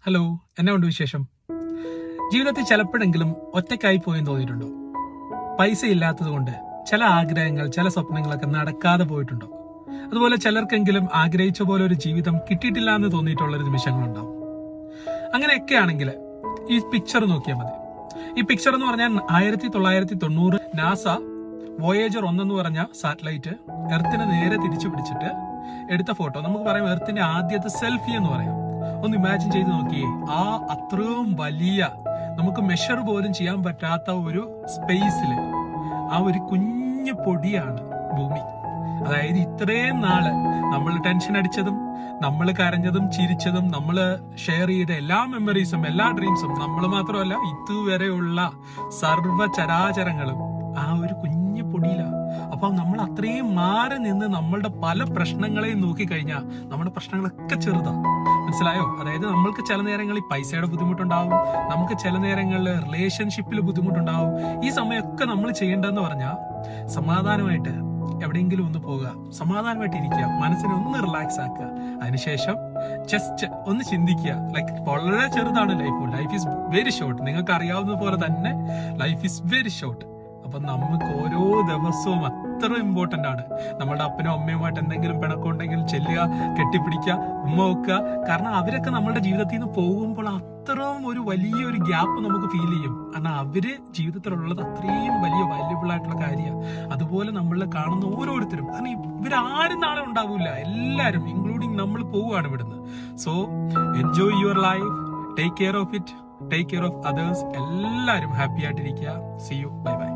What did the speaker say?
Hello, എന്നാ ഉണ്ട് വിശേഷം? ജീവിതത്തിൽ ചിലപ്പോഴെങ്കിലും ഒറ്റയ്ക്കായി പോയെന്ന് തോന്നിയിട്ടുണ്ടോ? പൈസ ഇല്ലാത്തത് കൊണ്ട് ചില ആഗ്രഹങ്ങൾ, ചില സ്വപ്നങ്ങളൊക്കെ നടക്കാതെ പോയിട്ടുണ്ടോ? അതുപോലെ ചിലർക്കെങ്കിലും ആഗ്രഹിച്ച പോലെ ഒരു ജീവിതം കിട്ടിയിട്ടില്ല എന്ന് തോന്നിയിട്ടുള്ള ഒരു നിമിഷങ്ങളുണ്ടാവും. അങ്ങനെയൊക്കെ ആണെങ്കിൽ ഈ പിക്ചർ നോക്കിയാൽ മതി. ഈ പിക്ചർ എന്ന് പറഞ്ഞാൽ 1990 നാസ വോയേജർ 1 എന്ന് പറഞ്ഞ സാറ്റലൈറ്റ് എർത്തിനെ നേരെ തിരിച്ചു പിടിച്ചിട്ട് എടുത്ത ഫോട്ടോ. നമുക്ക് പറയാം എർത്തിന്റെ ആദ്യത്തെ സെൽഫി എന്ന് പറയാം. ഒന്ന് ഇമാജിൻ ചെയ്ത് നോക്കിയേ, ആ അത്രയും വലിയ, നമുക്ക് മെഷർ പോലും ചെയ്യാൻ പറ്റാത്ത ഒരു സ്പേസില് ആ ഒരു കുഞ്ഞു പൊടിയാണ് ഭൂമി. അതായത് ഇത്രയും നാള് നമ്മൾ ടെൻഷൻ അടിച്ചതും, നമ്മൾ കരഞ്ഞതും, ചിരിച്ചതും, നമ്മൾ ഷെയർ ചെയ്ത എല്ലാ മെമ്മറീസും, എല്ലാ ഡ്രീംസും, നമ്മൾ മാത്രമല്ല ഇതുവരെയുള്ള സർവ്വ ചരാചരങ്ങളും ആ ഒരു കുഞ്ഞു പൊടിയിലാണ്. അപ്പൊ നമ്മൾ അത്രയും മാറി നിന്ന് നമ്മളുടെ പല പ്രശ്നങ്ങളെയും നോക്കിക്കഴിഞ്ഞാൽ നമ്മുടെ പ്രശ്നങ്ങളൊക്കെ ചെറുതാണ്. മനസ്സിലായോ? അതായത് നമ്മൾക്ക് ചില നേരങ്ങളിൽ പൈസയുടെ ബുദ്ധിമുട്ടുണ്ടാവും, നമുക്ക് ചില നേരങ്ങളിൽ റിലേഷൻഷിപ്പിൽ ബുദ്ധിമുട്ടുണ്ടാവും. ഈ സമയമൊക്കെ നമ്മൾ ചെയ്യേണ്ടതെന്ന് പറഞ്ഞാൽ സമാധാനമായിട്ട് എവിടെയെങ്കിലും ഒന്ന് പോവുക, സമാധാനമായിട്ട് ഇരിക്കുക, മനസ്സിനെ ഒന്ന് റിലാക്സ് ആക്കുക. അതിനുശേഷം ജസ്റ്റ് ഒന്ന് ചിന്തിക്കുക. ലൈക്ക് വളരെ ചെറുതാണ് ലൈഫ് ഈസ് വെരി ഷോർട്ട്. നിങ്ങൾക്ക് അറിയാവുന്ന പോലെ തന്നെ ലൈഫ് ഈസ് വെരി ഷോർട്ട്. അപ്പൊ നമുക്ക് ഓരോ ദിവസവും അത്ര ഇമ്പോർട്ടന്റ് ആണ്. നമ്മുടെ അപ്പനും അമ്മയുമായിട്ട് എന്തെങ്കിലും പിണക്കമുണ്ടെങ്കിൽ ചെല്ലുക, കെട്ടിപ്പിടിക്കുക, ഉമ്മ വെക്കുക. കാരണം അവരൊക്കെ നമ്മുടെ ജീവിതത്തിൽ നിന്ന് പോകുമ്പോൾ അത്രയും ഒരു വലിയൊരു ഗ്യാപ്പ് നമുക്ക് ഫീൽ ചെയ്യും. കാരണം അവര് ജീവിതത്തിലുള്ളത് അത്രയും വലിയ വാല്യുബിൾ ആയിട്ടുള്ള കാര്യമാണ്. അതുപോലെ നമ്മൾ കാണുന്ന ഓരോരുത്തരും, കാരണം ഇവരാരും നാളെ ഉണ്ടാവില്ല, എല്ലാരും ഇൻക്ലൂഡിങ് നമ്മൾ പോവുകയാണ് ഇവിടുന്ന്. So enjoy your life, take care of it, take care of others. എല്ലാവരും ഹാപ്പി ആയിട്ടിരിക്കുക. See you, bye by.